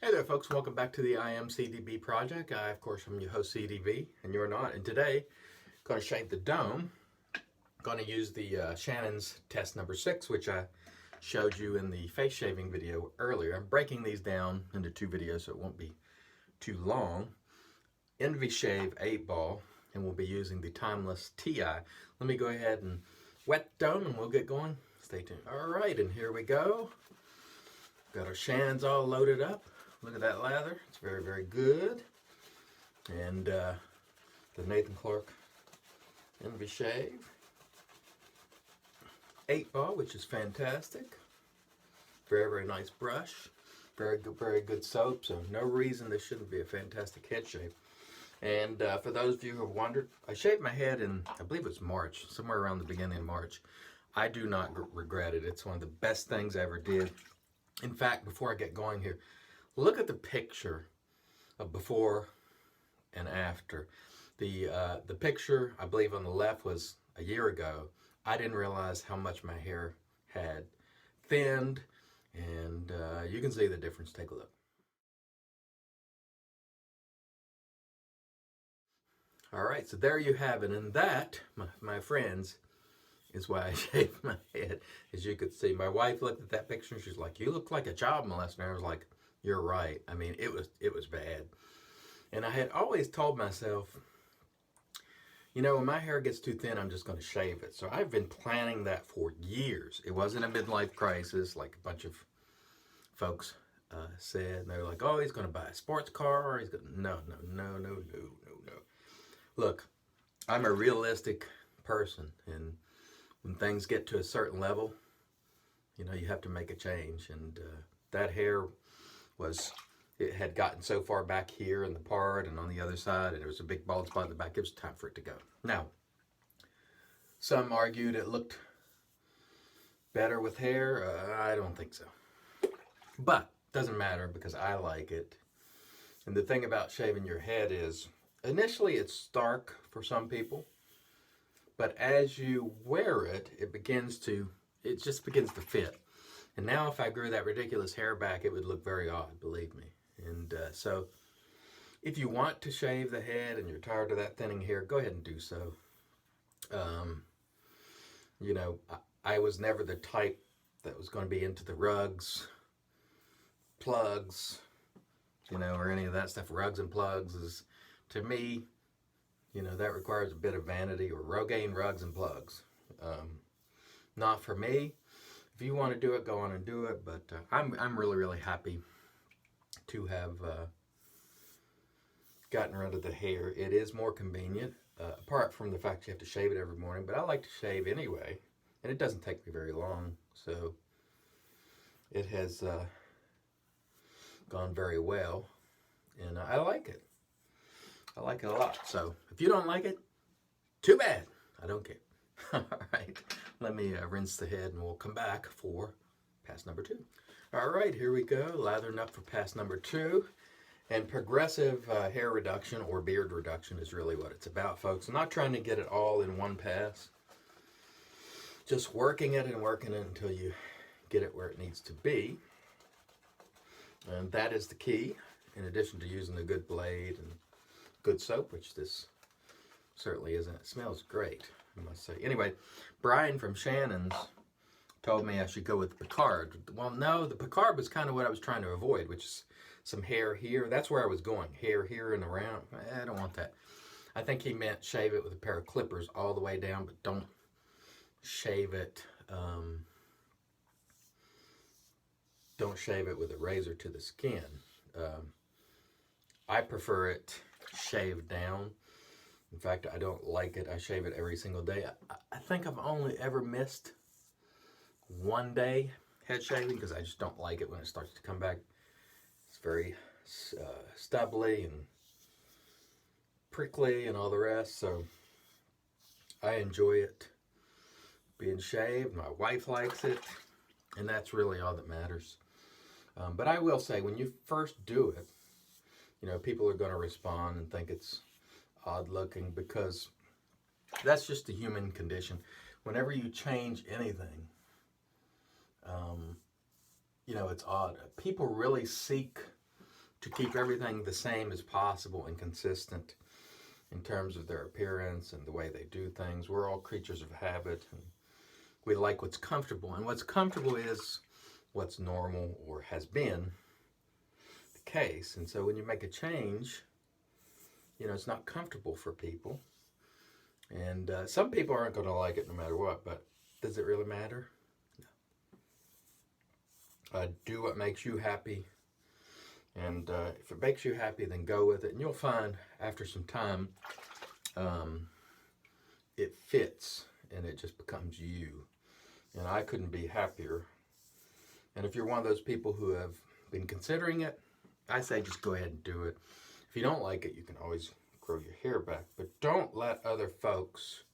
Hey there folks, welcome back to the I Am CDB project. Of course, I'm your host CDB, and you're not. And today, going to shave the dome. Going to use the Shannon's test number 6, which I showed you in the face shaving video earlier. I'm breaking these down into 2 videos so it won't be too long. Envy Shave 8 ball, and we'll be using the Timeless TI. Let me go ahead and wet the dome and we'll get going. Stay tuned. Alright, and here we go. Got our Shannons all loaded up. Look at that lather. It's very, very good. And the Nathan Clark Envy Shave 8 ball, which is fantastic. Very, very nice brush. Very good soap. So no reason this shouldn't be a fantastic head shave. And for those of you who have wondered, I shaved my head in, I believe it was March, somewhere around the beginning of March. I do not regret it. It's one of the best things I ever did. In fact, before I get going here, look at the picture of before and after. The picture, I believe on the left, was a year ago. I didn't realize how much my hair had thinned, and you can see the difference. Take a look. All right, so there you have it, and that, my friends, is why I shaved my head. As you could see, my wife looked at that picture and she's like, "You look like a child molester." I was like, "You're right." I mean, it was bad. And I had always told myself, you know, when my hair gets too thin, I'm just going to shave it. So I've been planning that for years. It wasn't a midlife crisis like a bunch of folks said. They were like, "Oh, he's going to buy a sports car." Or he's going to... No. Look, I'm a realistic person, and when things get to a certain level, you know, you have to make a change. And that hair it had gotten so far back here in the part and on the other side, and there was a big bald spot in the back. It was time for it to go. Now, some argued it looked better with hair. I don't think so. But doesn't matter because I like it. And the thing about shaving your head is, initially it's stark for some people, but as you wear it, it just begins to fit. And now if I grew that ridiculous hair back, it would look very odd, believe me. And so if you want to shave the head and you're tired of that thinning hair, go ahead and do so. You know, I was never the type that was going to be into the rugs, plugs, you know, or any of that stuff. Rugs and plugs is, to me, you know, that requires a bit of vanity, or Rogaine rugs and plugs. Not for me. If you want to do it, go on and do it. But I'm really, really happy to have gotten rid of the hair. It is more convenient, apart from the fact you have to shave it every morning. But I like to shave anyway, and it doesn't take me very long. So it has gone very well, and I like it. I like it a lot. So if you don't like it, too bad. I don't care. All right, let me rinse the head and we'll come back for pass number 2. All right, here we go. Lathering up for pass number 2. And progressive hair reduction or beard reduction is really what it's about, folks. I'm not trying to get it all in one pass. Just working it and working it until you get it where it needs to be. And that is the key, in addition to using a good blade and good soap, which this certainly isn't. It smells great, I must say. Anyway, Brian from Shannon's told me I should go with Picard. Well, no, the Picard was kind of what I was trying to avoid, which is some hair here. That's where I was going. Hair here and around. I don't want that. I think he meant shave it with a pair of clippers all the way down, but don't shave it. Don't shave it with a razor to the skin. I prefer it shaved down. In fact, I don't like it. I shave it every single day. I think I've only ever missed one day head shaving because I just don't like it when it starts to come back. It's very stubbly and prickly and all the rest. So I enjoy it being shaved. My wife likes it, and that's really all that matters. But I will say, when you first do it, you know, people are going to respond and think it's odd looking, because that's just the human condition. Whenever you change anything, you know, it's odd. People really seek to keep everything the same as possible and consistent in terms of their appearance and the way they do things. We're all creatures of habit, and we like what's comfortable. And what's comfortable is what's normal or has been the case. And so when you make a change, you know, it's not comfortable for people. And some people aren't going to like it no matter what, but does it really matter? No. Do what makes you happy. And if it makes you happy, then go with it. And you'll find after some time, it fits and it just becomes you. And I couldn't be happier. And if you're one of those people who have been considering it, I say just go ahead and do it. If you don't like it, you can always grow your hair back. But don't let other folks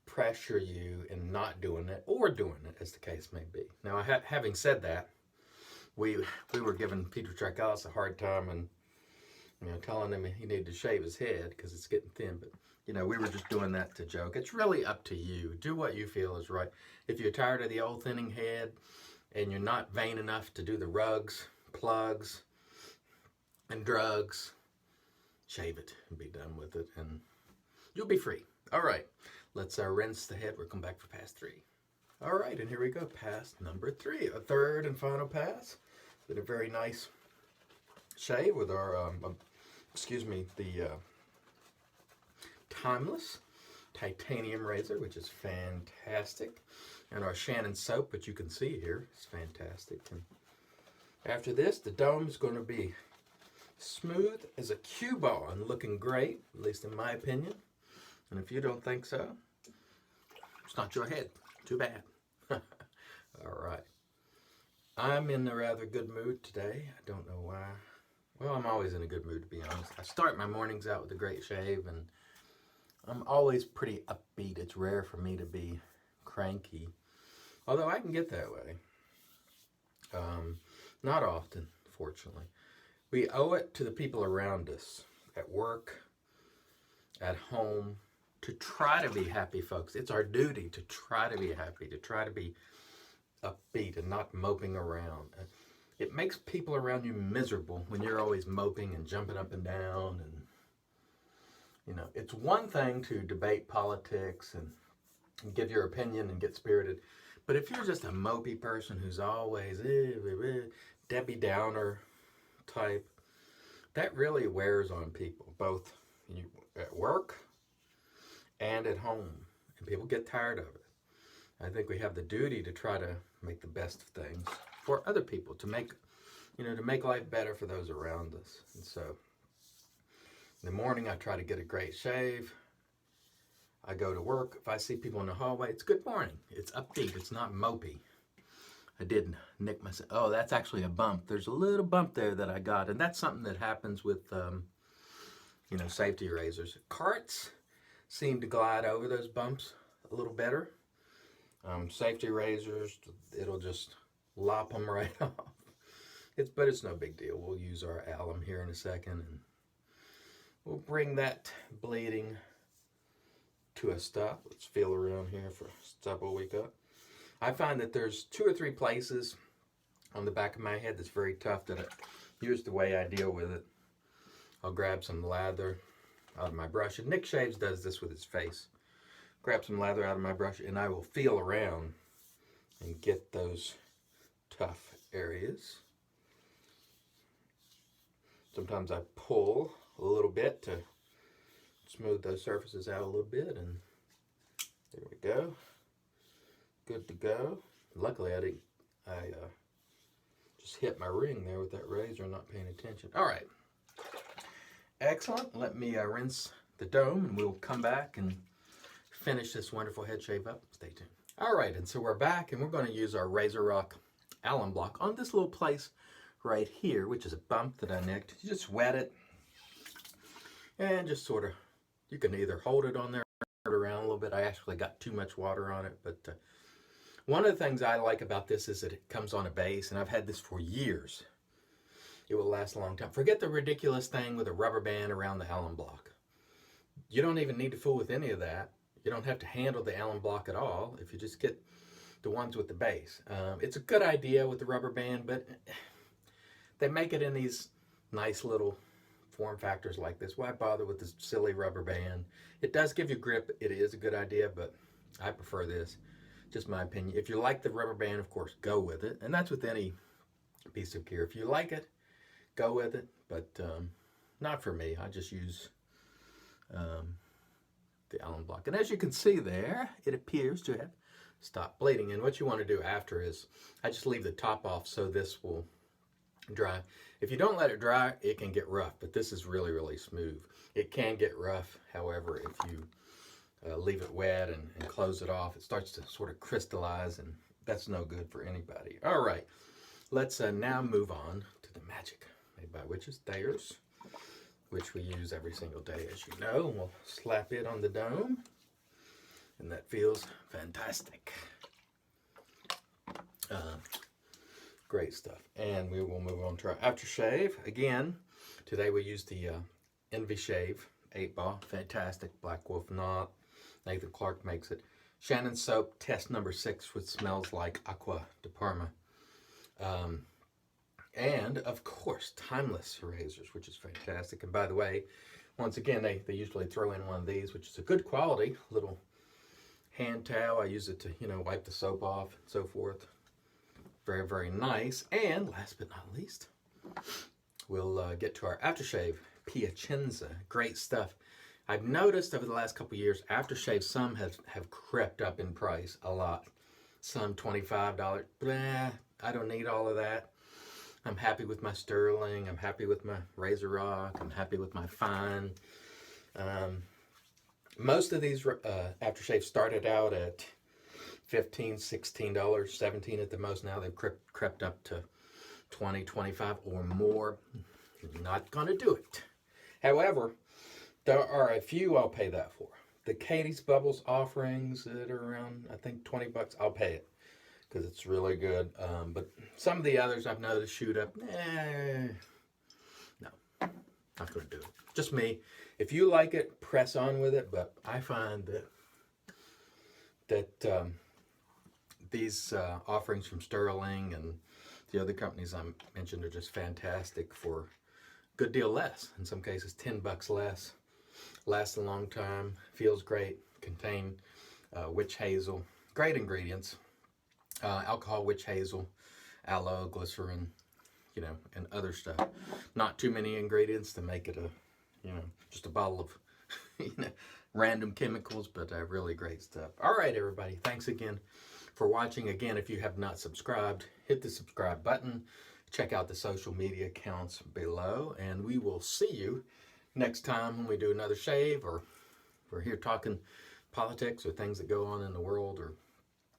pressure you in not doing it or doing it, as the case may be. Now, having said that, we were giving Peter Trakalis a hard time and, you know, telling him he needed to shave his head because it's getting thin. But, you know, we were just doing that to joke. It's really up to you. Do what you feel is right. If you're tired of the old thinning head and you're not vain enough to do the rugs, plugs, and drugs, shave it and be done with it, and you'll be free. All right, let's rinse the head. We'll come back for pass 3. All right, and here we go, pass number 3, a third and final pass. Did a very nice shave with our, the Timeless titanium razor, which is fantastic, and our Shannon soap, which you can see here, is fantastic. And after this, the dome is going to be smooth as a cue ball and looking great, at least in my opinion. And if you don't think so, it's not your head. Too bad. All right. I'm in a rather good mood today. I don't know why. Well, I'm always in a good mood, to be honest. I start my mornings out with a great shave, and I'm always pretty upbeat. It's rare for me to be cranky, although I can get that way. Not often, fortunately. We owe it to the people around us, at work, at home, to try to be happy, folks. It's our duty to try to be happy, to try to be upbeat and not moping around. It makes people around you miserable when you're always moping and jumping up and down. And, you know, it's one thing to debate politics and give your opinion and get spirited. But if you're just a mopey person who's always Debbie Downer type, that really wears on people, both at work and at home. And people get tired of it. I think we have the duty to try to make the best of things for other people, to make life better for those around us. And so in the morning, I try to get a great shave. I go to work. If I see people in the hallway, it's good morning. It's upbeat. It's not mopey. I did nick myself. Oh, that's actually a bump. There's a little bump there that I got. And that's something that happens with, safety razors. Carts seem to glide over those bumps a little better. Safety razors, it'll just lop them right off. But it's no big deal. We'll use our alum here in a second, and we'll bring that bleeding to a stop. Let's feel around here for a stop what we got. I find that there's 2 or 3 places on the back of my head that's very tough. Here's the way I deal with it. I'll grab some lather out of my brush, and Nick Shaves does this with his face. Grab some lather out of my brush, and I will feel around and get those tough areas. Sometimes I pull a little bit to smooth those surfaces out a little bit, and there we go. Good to go. Luckily, I just hit my ring there with that razor, not paying attention. All right. Excellent. Let me rinse the dome, and we'll come back and finish this wonderful head shave up. Stay tuned. All right, and so we're back, and we're going to use our Razor Rock alum block on this little place right here, which is a bump that I nicked. You just wet it, and just sort of, you can either hold it on there or around a little bit. I actually got too much water on it, but one of the things I like about this is that it comes on a base, and I've had this for years. It will last a long time. Forget the ridiculous thing with a rubber band around the alum block. You don't even need to fool with any of that. You don't have to handle the alum block at all if you just get the ones with the base. It's a good idea with the rubber band, but they make it in these nice little form factors like this. Why bother with this silly rubber band? It does give you grip. It is a good idea, but I prefer this. Just my opinion. If you like the rubber band, of course, go with it. And that's with any piece of gear. If you like it, go with it. But not for me. I just use the alum block. And as you can see there, it appears to have stopped bleeding. And what you want to do after is, I just leave the top off so this will dry. If you don't let it dry, it can get rough, but this is really, really smooth. It can get rough, however, if you leave it wet and close it off, it starts to sort of crystallize, and that's no good for anybody. All right, let's now move on to the Magic Made by Witches Thayers, which we use every single day, as you know. And we'll slap it on the dome, and that feels fantastic. Great stuff. And we will move on to our aftershave. Again, today we use the Envy Shave 8-ball. Fantastic. Black Wolf Knot. Nathan Clark makes it. Shannon soap, test number 6, which smells like Aqua de Parma. And, of course, timeless razors, which is fantastic. And by the way, once again, they usually throw in one of these, which is a good quality little hand towel. I use it to, wipe the soap off and so forth. Very, very nice. And last but not least, we'll get to our aftershave, Piacenza. Great stuff. I've noticed over the last couple of years, aftershave, some have crept up in price a lot. Some $25. Blah, I don't need all of that. I'm happy with my Stirling. I'm happy with my Razor Rock. I'm happy with my Fine. Most of these aftershaves started out at $15, $16, $17 at the most. Now they've crept up to $20, $25 or more. Not going to do it. However, there are a few I'll pay that for. The Katie's Bubbles offerings that are around, I think, $20, I'll pay it because it's really good. But some of the others I've noticed shoot up. No, not going to do it. Just me. If you like it, press on with it. But I find that these offerings from Stirling and the other companies I mentioned are just fantastic for a good deal less. In some cases, $10 less. Lasts a long time. Feels great. Contain witch hazel. Great ingredients. Alcohol, witch hazel, aloe, glycerin, and other stuff. Not too many ingredients to make it just a bottle of, random chemicals, but really great stuff. All right, everybody. Thanks again for watching. Again, if you have not subscribed, hit the subscribe button. Check out the social media accounts below, and we will see you next time when we do another shave, or we're here talking politics or things that go on in the world or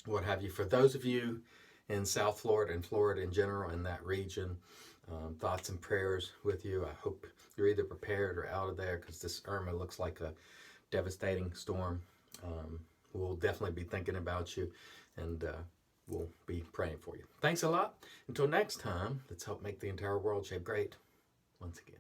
what have you. For those of you in South Florida and Florida in general, in that region, thoughts and prayers with you. I hope you're either prepared or out of there, because this Irma looks like a devastating storm. We'll definitely be thinking about you, and we'll be praying for you. Thanks a lot. Until next time, let's help make the entire world shave great once again.